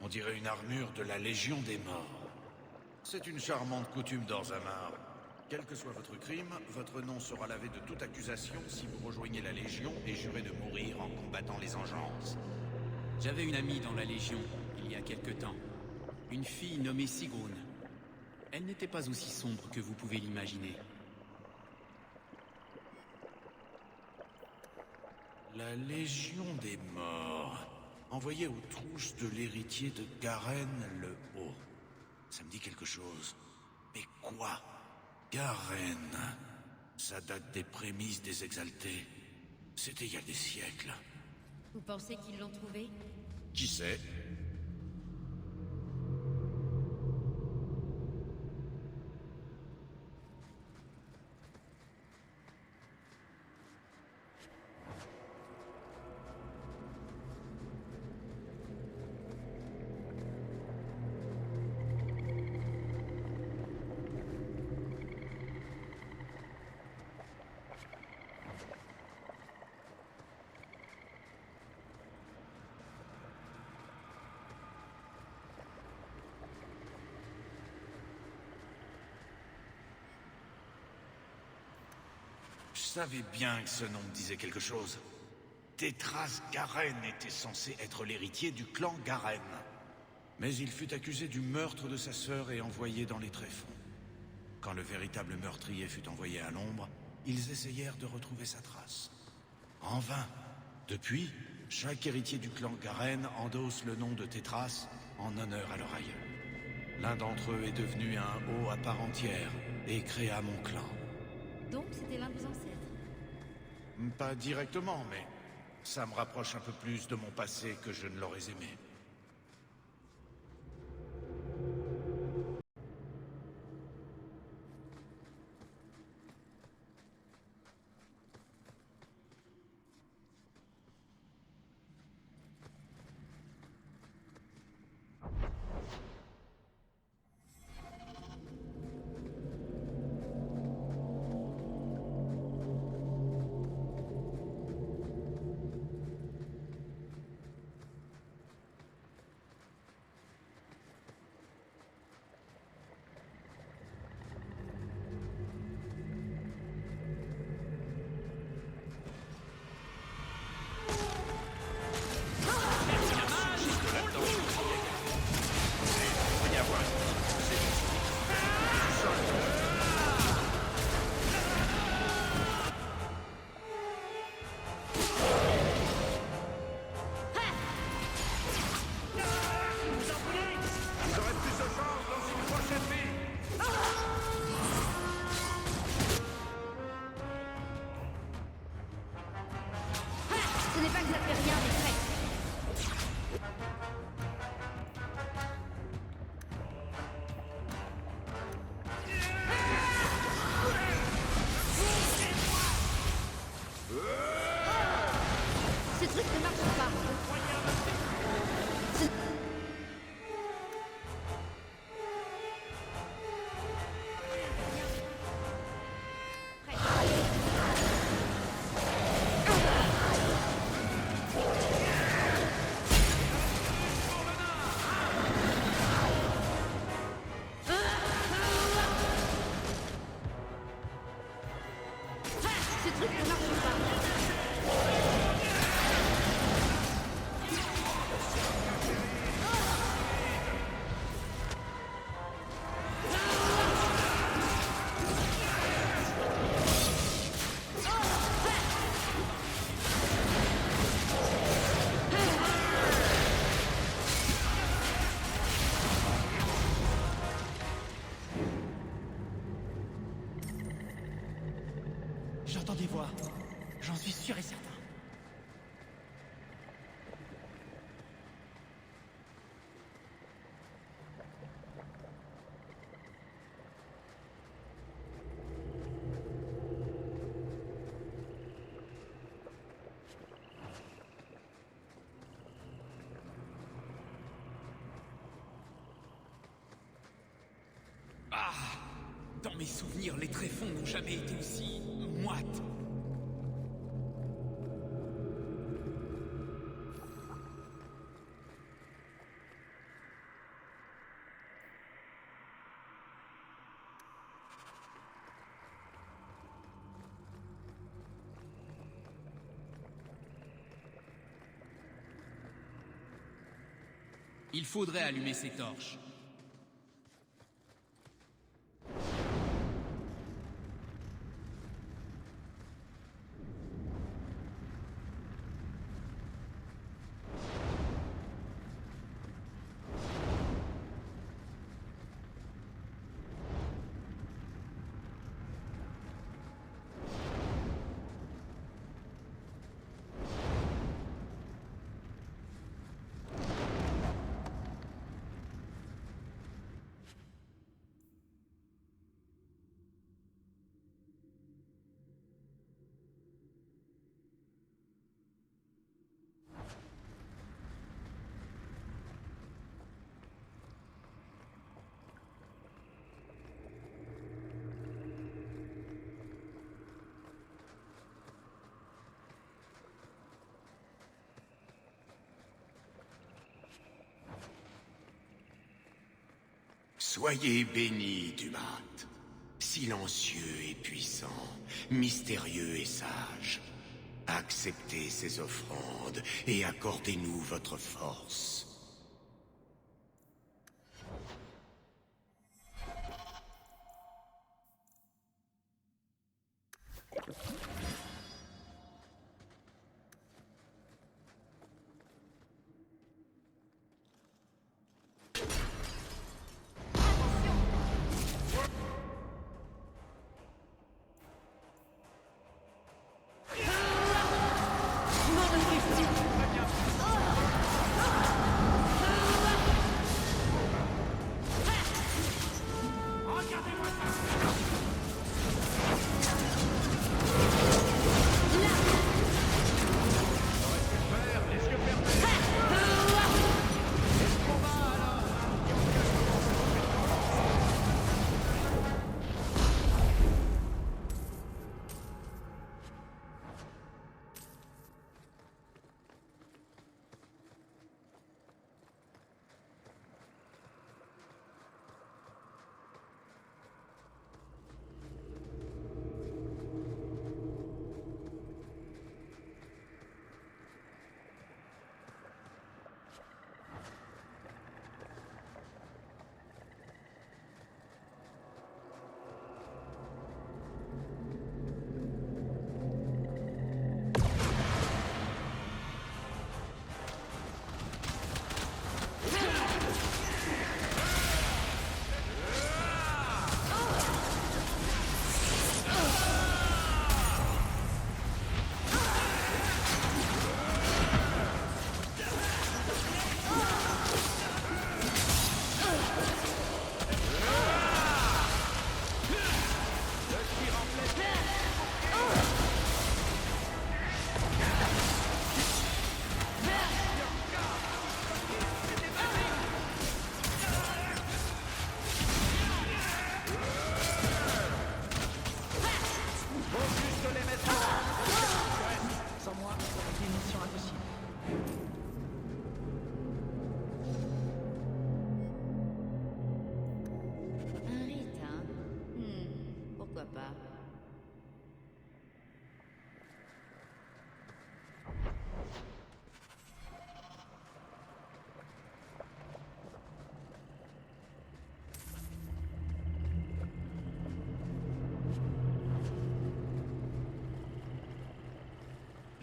On dirait une armure de la Légion des Morts. C'est une charmante coutume d'Orzammar. Quel que soit votre crime, votre nom sera lavé de toute accusation si vous rejoignez la Légion et jurez de mourir en combattant les engeances. J'avais une amie dans la Légion, il y a quelque temps. Une fille nommée Sigrun. Elle n'était pas aussi sombre que vous pouvez l'imaginer. La Légion des Morts, envoyée aux trousses de l'héritier de Garen le Haut. Ça me dit quelque chose. Mais quoi? Garen. Ça date des prémices des Exaltés. C'était il y a des siècles. Vous pensez qu'ils l'ont trouvé? Qui sait? Je savais bien que ce nom me disait quelque chose. Tétras Garen était censé être l'héritier du clan Garen. Mais il fut accusé du meurtre de sa sœur et envoyé dans les tréfonds. Quand le véritable meurtrier fut envoyé à l'ombre, ils essayèrent de retrouver sa trace. En vain. Depuis, chaque héritier du clan Garen endosse le nom de Tétras en honneur à leur aïeul. L'un d'entre eux est devenu un haut à part entière et créa mon clan. Donc c'était l'un de vos ancêtres. Pas directement, mais ça me rapproche un peu plus de mon passé que je ne l'aurais aimé. Ce n'est pas que ça fait rien, mais presque. Ce truc ne marche pas. Ce- Ce truc ne marche pas. J'entends des voix. J'en suis sûr et certain. Ah! Dans mes souvenirs, les tréfonds n'ont jamais été aussi moites. Il faudrait allumer ces torches. Soyez bénis, Dumat. Silencieux et puissant, mystérieux et sage. Acceptez ces offrandes et accordez-nous votre force.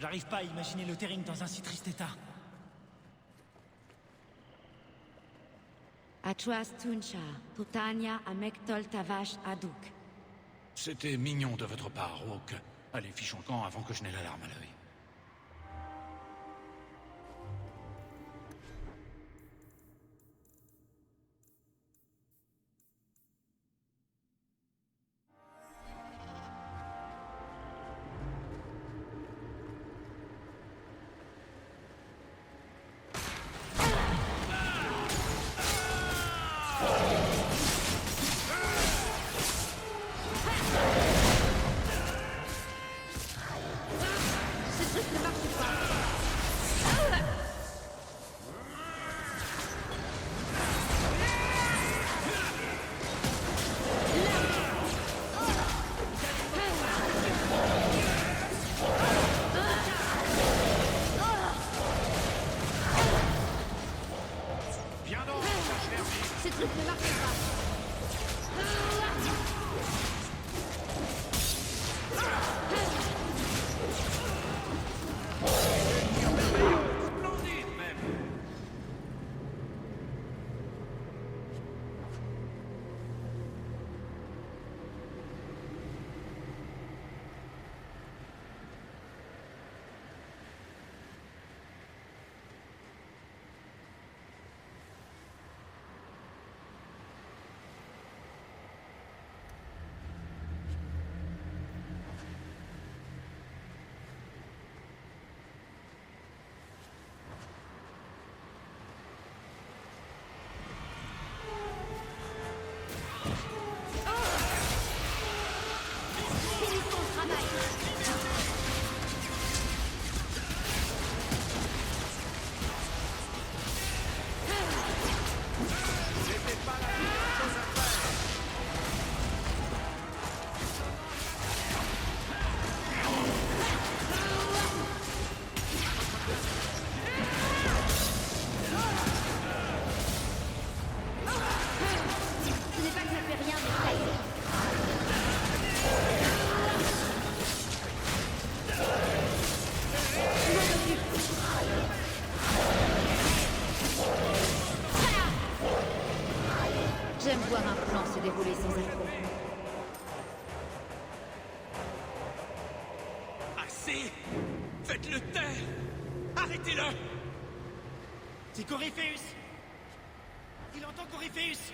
J'arrive pas à imaginer le Terrine dans un si triste état. Atras Tuncha, Tutania Amektol Tavash Aduk. C'était mignon de votre part, Hawk. Allez, fichons le camp avant que je n'ai la larme à l'œil. C'est Assez! Faites-le taire! Arrêtez-le! C'est Corypheus! Il entend Corypheus!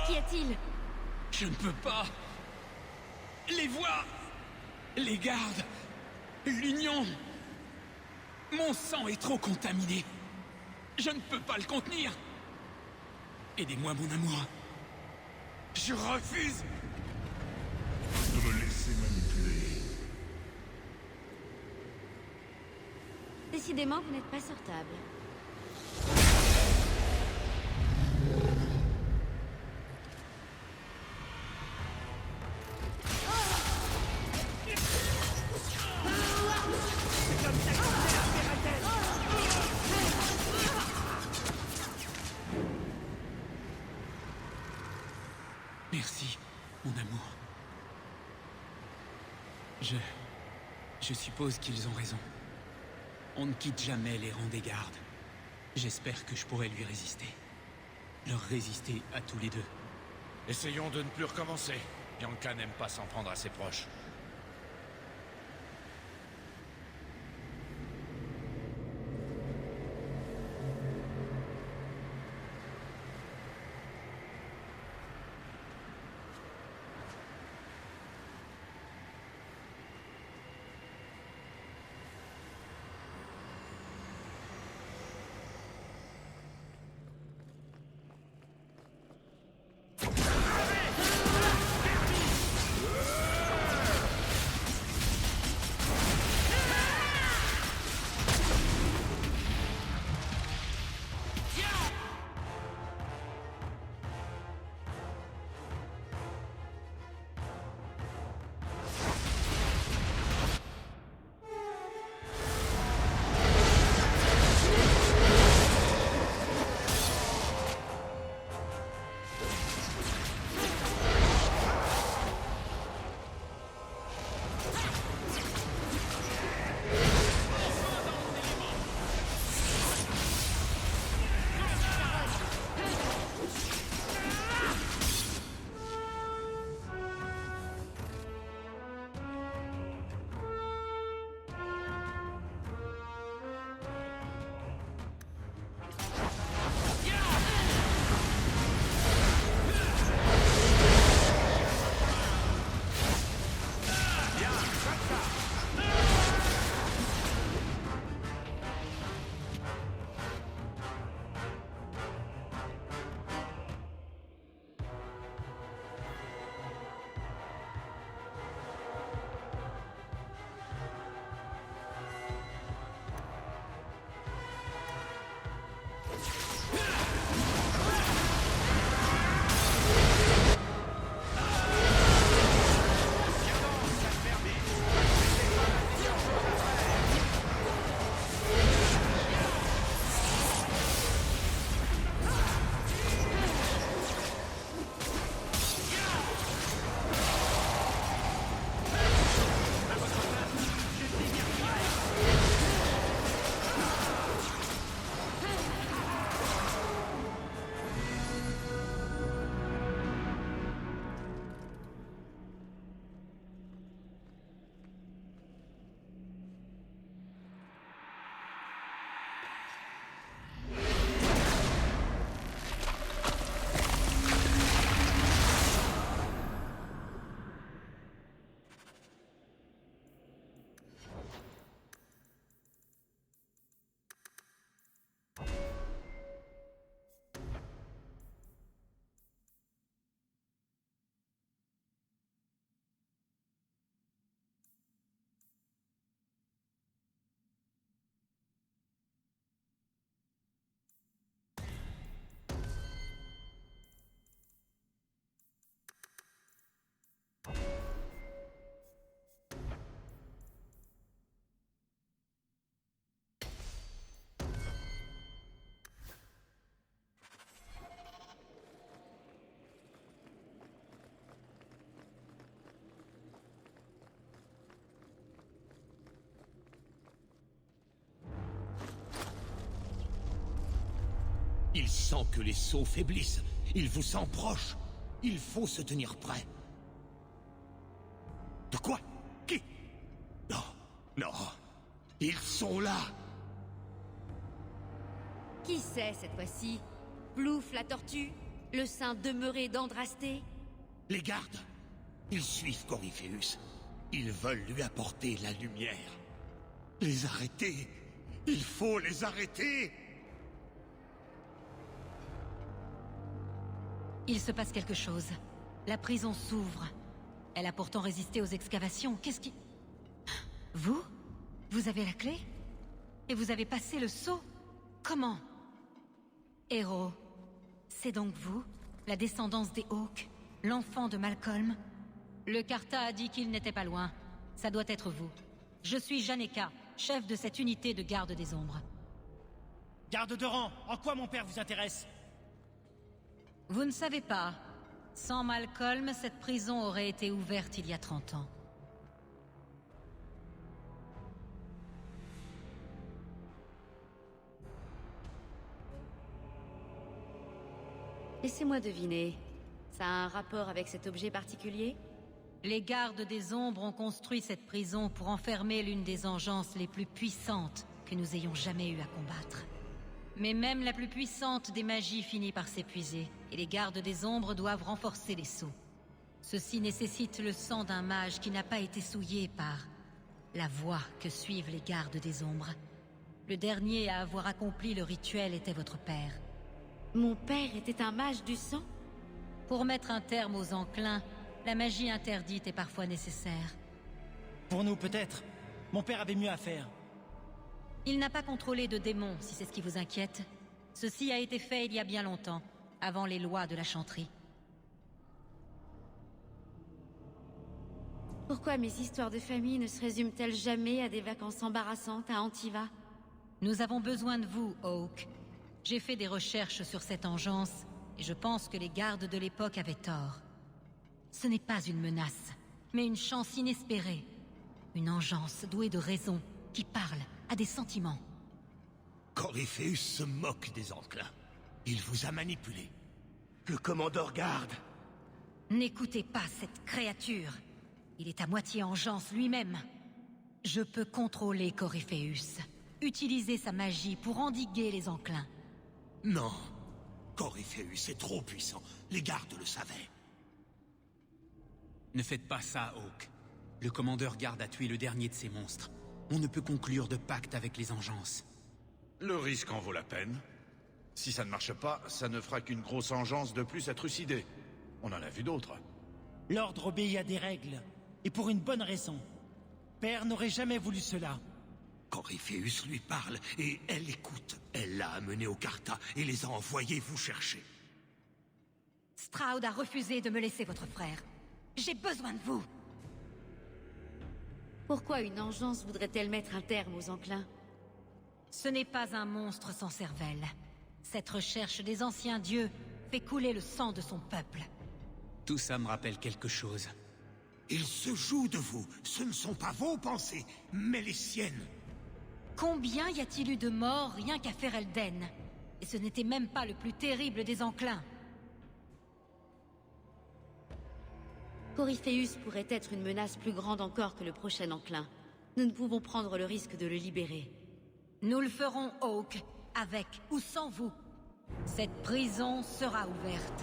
Qu'y a-t-il? Je ne peux pas! Les voix! Les gardes! L'Union! Mon sang est trop contaminé! Je ne peux pas le contenir! Aidez-moi, mon amour! Je refuse! De me laisser manipuler. Décidément, vous n'êtes pas sortable. Merci, mon amour. Je suppose qu'ils ont raison. On ne quitte jamais les rangs des gardes. J'espère que je pourrai lui résister. Leur résister à tous les deux. Essayons de ne plus recommencer. Bianca n'aime pas s'en prendre à ses proches. Il sent que les sceaux faiblissent. Il vous sent proche. Il faut se tenir prêt. De quoi? Qui? Non, non. Ils sont là. Qui c'est cette fois-ci? Plouf la tortue? Le saint demeuré d'Andrasté? Les gardes. Ils suivent Coryphéus. Ils veulent lui apporter la lumière. Les arrêter. Il faut les arrêter. Il se passe quelque chose. La prison s'ouvre. Elle a pourtant résisté aux excavations. Qu'est-ce qui... Vous? Vous avez la clé? Et vous avez passé le sceau? Comment? Héros, c'est donc vous? La descendance des Hawks? L'enfant de Malcolm? Le Carta a dit qu'il n'était pas loin. Ça doit être vous. Je suis Janeka, chef de cette unité de garde des ombres. Garde de rang, en quoi mon père vous intéresse? Vous ne savez pas. Sans Malcolm, cette prison aurait été ouverte il y a 30 ans. Laissez-moi deviner. Ça a un rapport avec cet objet particulier? Les gardes des ombres ont construit cette prison pour enfermer l'une des engences les plus puissantes que nous ayons jamais eu à combattre. Mais même la plus puissante des magies finit par s'épuiser, et les gardes des ombres doivent renforcer les sceaux. Ceci nécessite le sang d'un mage qui n'a pas été souillé par la voie que suivent les gardes des ombres. Le dernier à avoir accompli le rituel était votre père. Mon père était un mage du sang? Pour mettre un terme aux enclins, la magie interdite est parfois nécessaire. Pour nous, peut-être. Mon père avait mieux à faire. Il n'a pas contrôlé de démons, si c'est ce qui vous inquiète. Ceci a été fait il y a bien longtemps, avant les lois de la chanterie. Pourquoi mes histoires de famille ne se résument-elles jamais à des vacances embarrassantes à Antiva? Nous avons besoin de vous, Hawk. J'ai fait des recherches sur cette engeance, et je pense que les gardes de l'époque avaient tort. Ce n'est pas une menace, mais une chance inespérée. Une engeance douée de raison, qui parle à des sentiments. Coryphéus se moque des enclins. Il vous a manipulé. Le commandeur garde. N'écoutez pas cette créature. Il est à moitié engeance lui-même. Je peux contrôler Coryphéus. Utiliser sa magie pour endiguer les enclins. Non. Coryphéus est trop puissant. Les gardes le savaient. Ne faites pas ça, Hawk. Le commandeur garde a tué le dernier de ces monstres. On ne peut conclure de pacte avec les engences. Le risque en vaut la peine. Si ça ne marche pas, ça ne fera qu'une grosse engeance de plus à trucider. On en a vu d'autres. L'ordre obéit à des règles. Et pour une bonne raison. Père n'aurait jamais voulu cela. Coryphéus lui parle et elle écoute. Elle l'a amené au Carta et les a envoyés vous chercher. Stroud a refusé de me laisser votre frère. J'ai besoin de vous. Pourquoi une engeance voudrait-elle mettre un terme aux enclins? Ce n'est pas un monstre sans cervelle. Cette recherche des anciens dieux fait couler le sang de son peuple. Tout ça me rappelle quelque chose. Il se joue de vous. Ce ne sont pas vos pensées, mais les siennes. Combien y a-t-il eu de morts rien qu'à Ferelden? Et ce n'était même pas le plus terrible des enclins. Coryphéus pourrait être une menace plus grande encore que le prochain enclin. Nous ne pouvons prendre le risque de le libérer. Nous le ferons, Hawk, avec ou sans vous. Cette prison sera ouverte.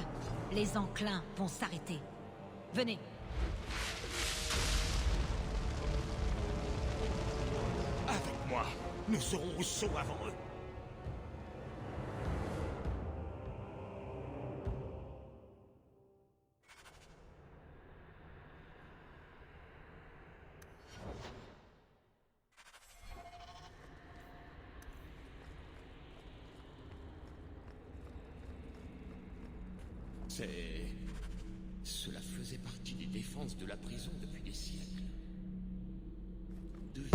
Les enclins vont s'arrêter. Venez. Avec moi, nous serons au saut avant eux. Cela faisait partie des défenses de la prison depuis des siècles. De vie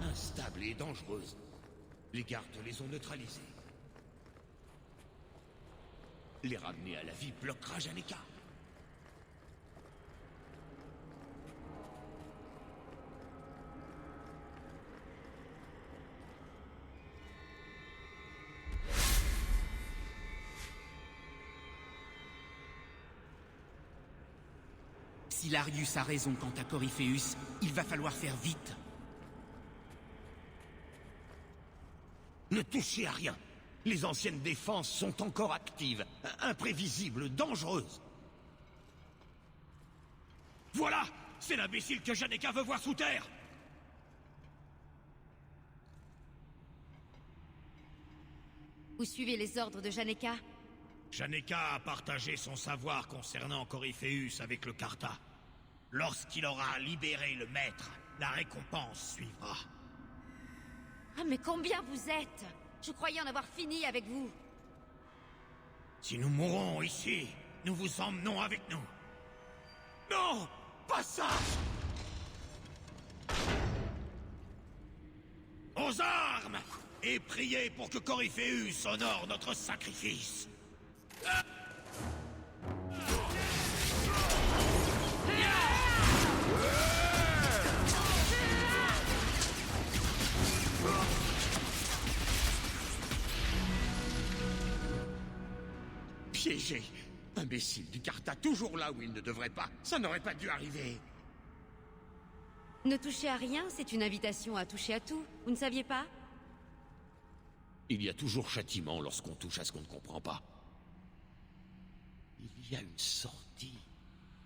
instable et dangereuse. Les gardes les ont neutralisés. Les ramener à la vie bloquera Janeka. Si Larius a raison quant à Corypheus, il va falloir faire vite. Ne touchez à rien. Les anciennes défenses sont encore actives, imprévisibles, dangereuses. Voilà! C'est l'imbécile que Janeka veut voir sous terre! Vous suivez les ordres de Janeka? Janeka a partagé son savoir concernant Corypheus avec le Carta. Lorsqu'il aura libéré le maître, la récompense suivra. Ah, mais combien vous êtes? Je croyais en avoir fini avec vous. Si nous mourons ici, nous vous emmenons avec nous. Non! Pas ça! Aux armes! Et priez pour que Corypheus honore notre sacrifice. Piégé! Imbécile du Carta, toujours là où il ne devrait pas. Ça n'aurait pas dû arriver. Ne touchez à rien, c'est une invitation à toucher à tout. Vous ne saviez pas? Il y a toujours châtiment lorsqu'on touche à ce qu'on ne comprend pas. Il y a une sortie,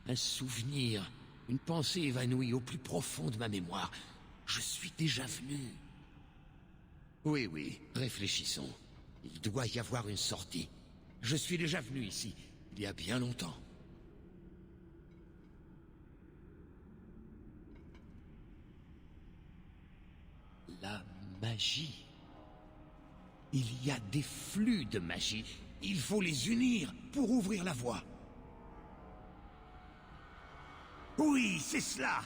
un souvenir, une pensée évanouie au plus profond de ma mémoire. Je suis déjà venu. Oui, oui, réfléchissons. Il doit y avoir une sortie. Je suis déjà venu ici, il y a bien longtemps. La magie. Il y a des flux de magie. Il faut les unir pour ouvrir la voie. Oui, c'est cela.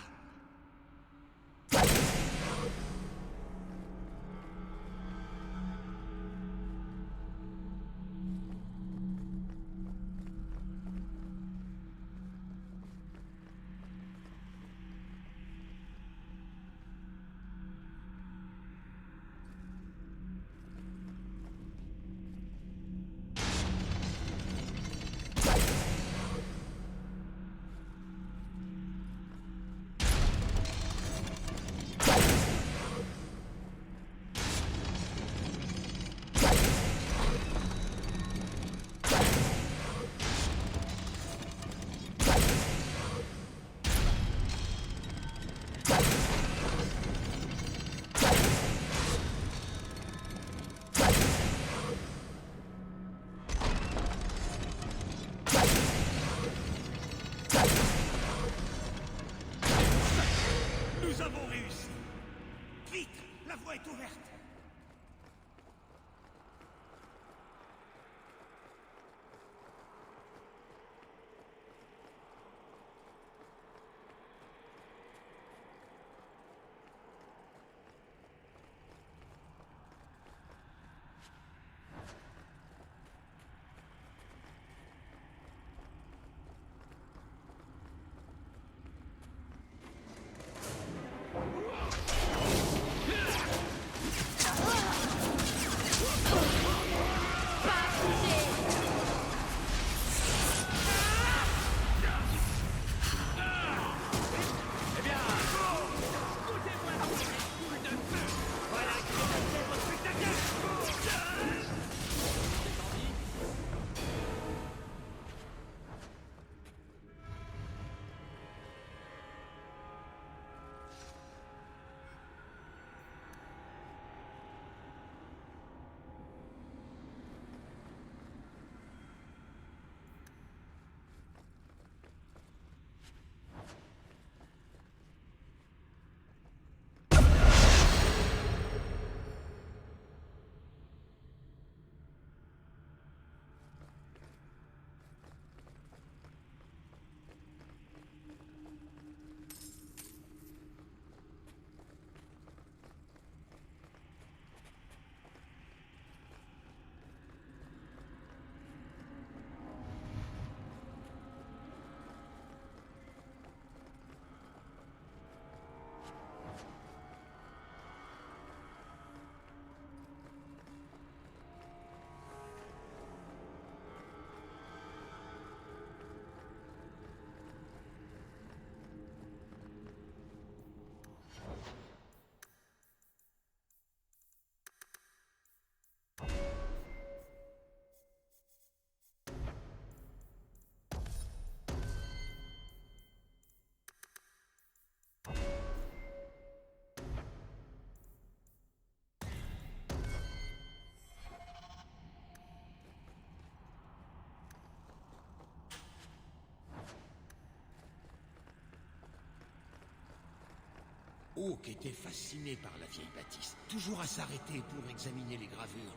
Hawk était fasciné par la vieille bâtisse, toujours à s'arrêter pour examiner les gravures.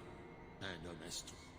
Un homme instruit.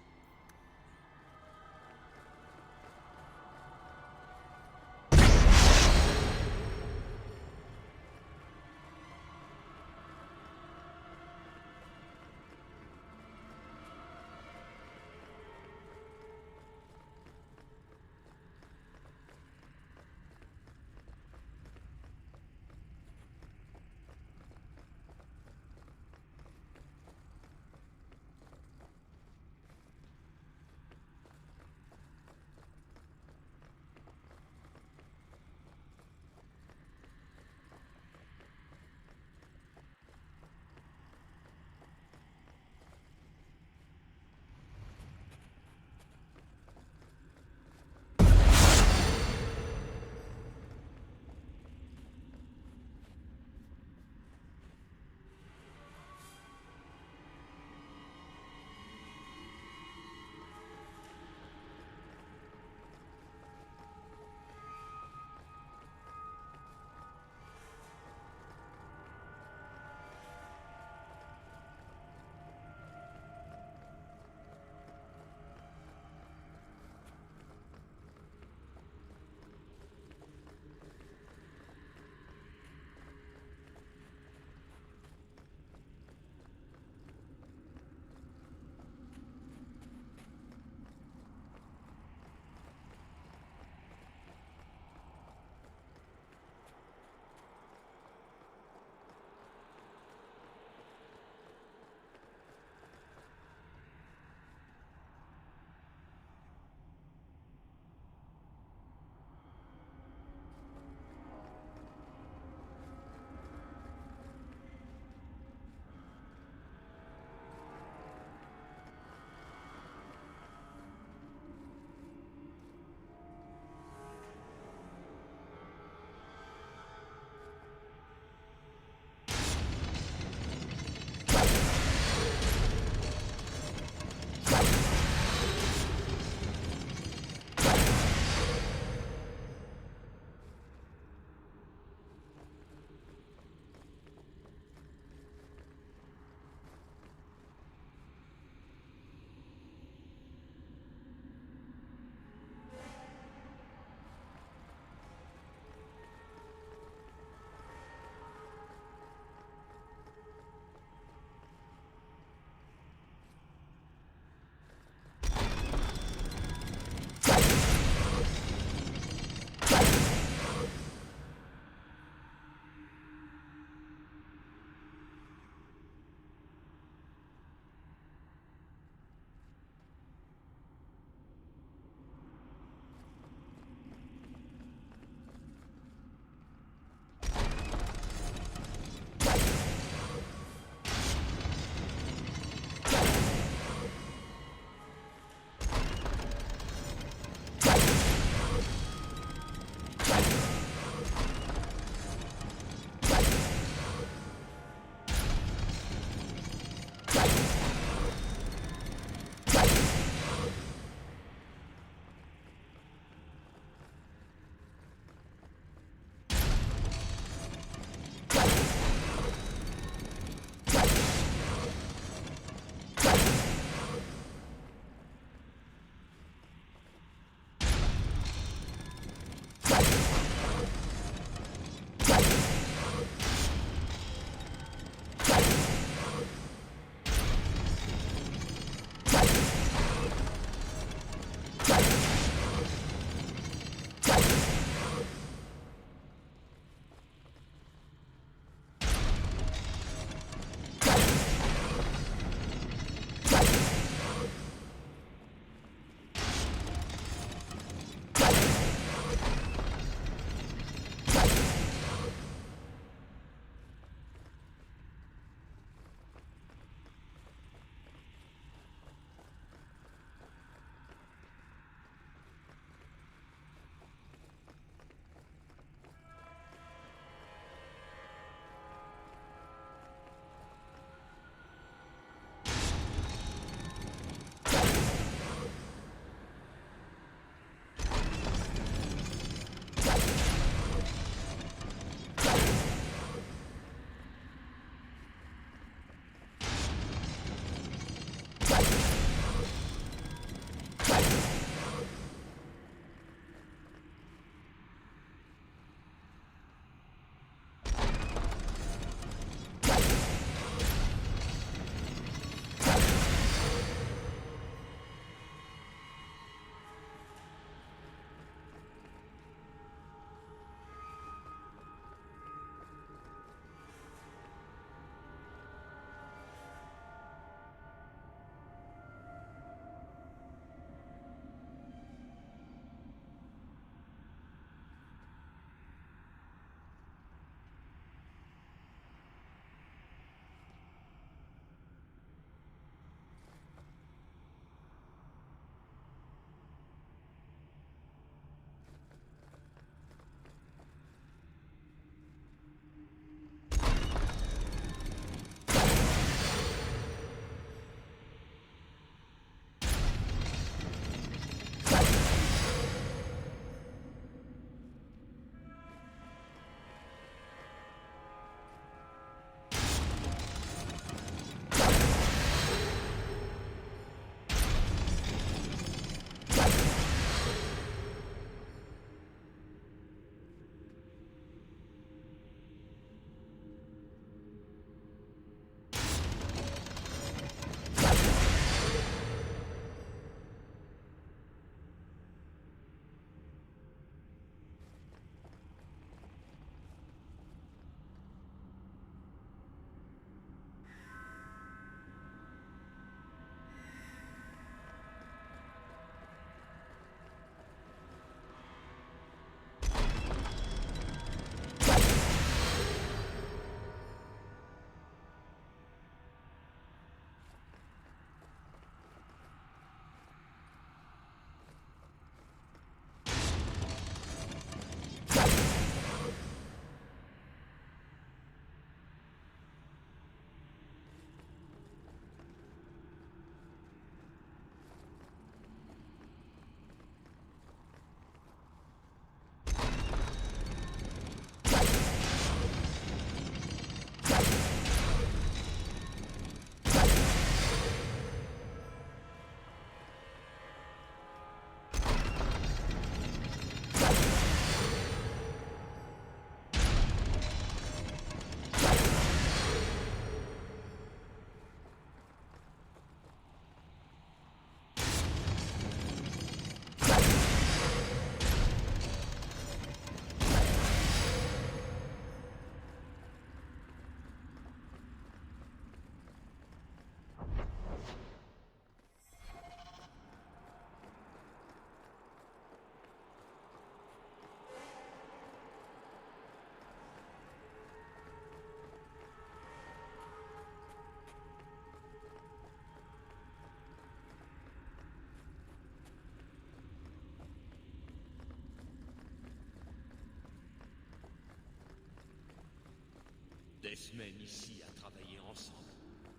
Des semaines ici à travailler ensemble.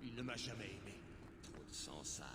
Il ne m'a jamais aimé. Trop de sang sale.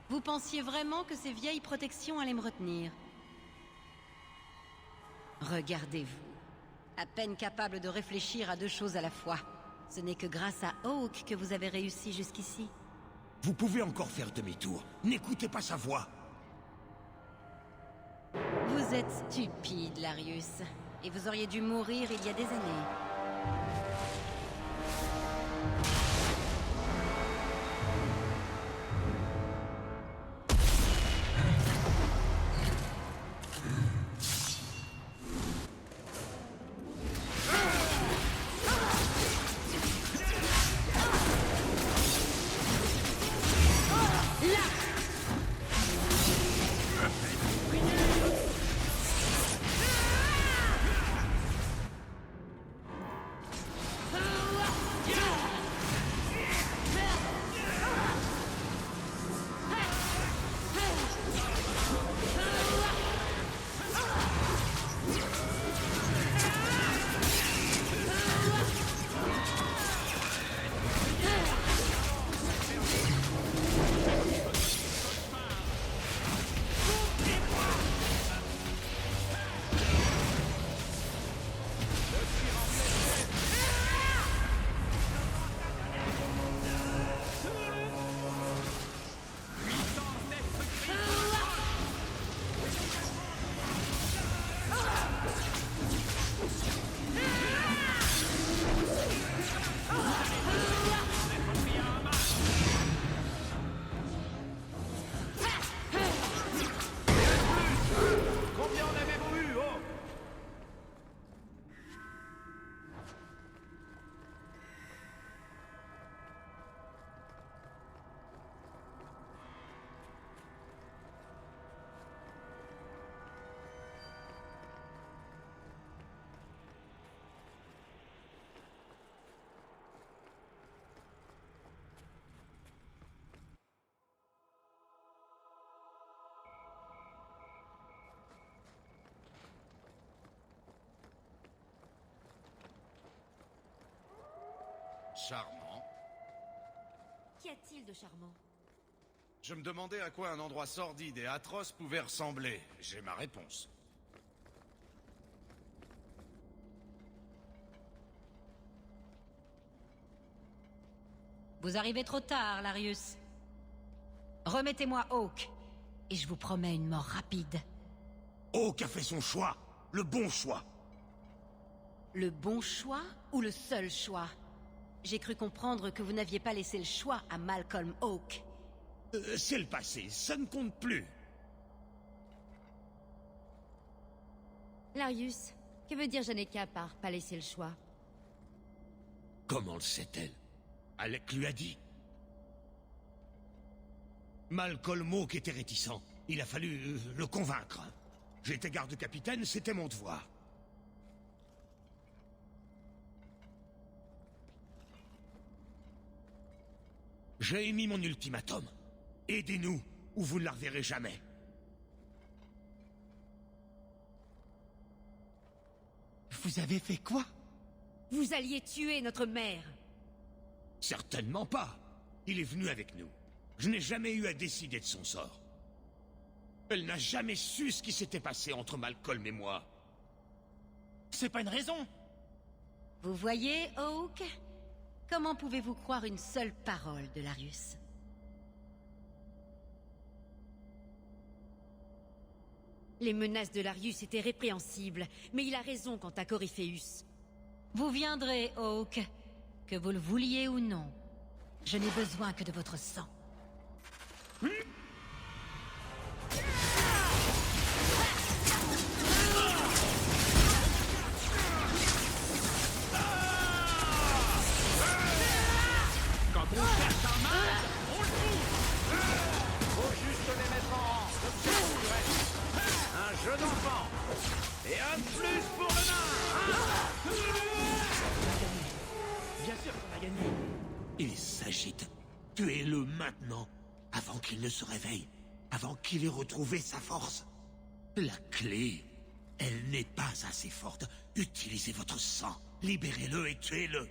Vous pensiez vraiment que ces vieilles protections allaient me retenir? Regardez-vous. À peine capable de réfléchir à deux choses à la fois. Ce n'est que grâce à Hawke que vous avez réussi jusqu'ici. Vous pouvez encore faire demi-tour. N'écoutez pas sa voix. Vous êtes stupide, Larius. Et vous auriez dû mourir il y a des années. Charmant. Qu'y a-t-il de charmant? Je me demandais à quoi un endroit sordide et atroce pouvait ressembler. J'ai ma réponse. Vous arrivez trop tard, Larius. Remettez-moi Hawke, et je vous promets une mort rapide. Hawke a fait son choix. Le bon choix. Le bon choix ou le seul choix? J'ai cru comprendre que vous n'aviez pas laissé le choix à Malcolm Hawke. C'est le passé, ça ne compte plus. Larius, que veut dire Janeka par pas laisser le choix? Comment le sait-elle? Alec lui a dit. Malcolm Hawke était réticent. Il a fallu le convaincre. J'étais garde-capitaine, c'était mon devoir. J'ai émis mon ultimatum. Aidez-nous, ou vous ne la reverrez jamais. Vous avez fait quoi? Vous alliez tuer notre mère! Certainement pas. Il est venu avec nous. Je n'ai jamais eu à décider de son sort. Elle n'a jamais su ce qui s'était passé entre Malcolm et moi. C'est pas une raison. Vous voyez, Hawk? Comment pouvez-vous croire une seule parole de Larius? Les menaces de Larius étaient répréhensibles, mais il a raison quant à Corypheus. Vous viendrez, Hawk. Que vous le vouliez ou non. Je n'ai besoin que de votre sang. Quand on cherche un mal, on le trouve. Faut juste les mettre en rang, comme ça tout le reste. Un jeu d'enfant. Et un de plus pour le nain, hein? Bien sûr qu'on a gagné. Il s'agite. Tuez-le maintenant, avant qu'il ne se réveille, avant qu'il ait retrouvé sa force. La clé, elle n'est pas assez forte. Utilisez votre sang, libérez-le et tuez-le.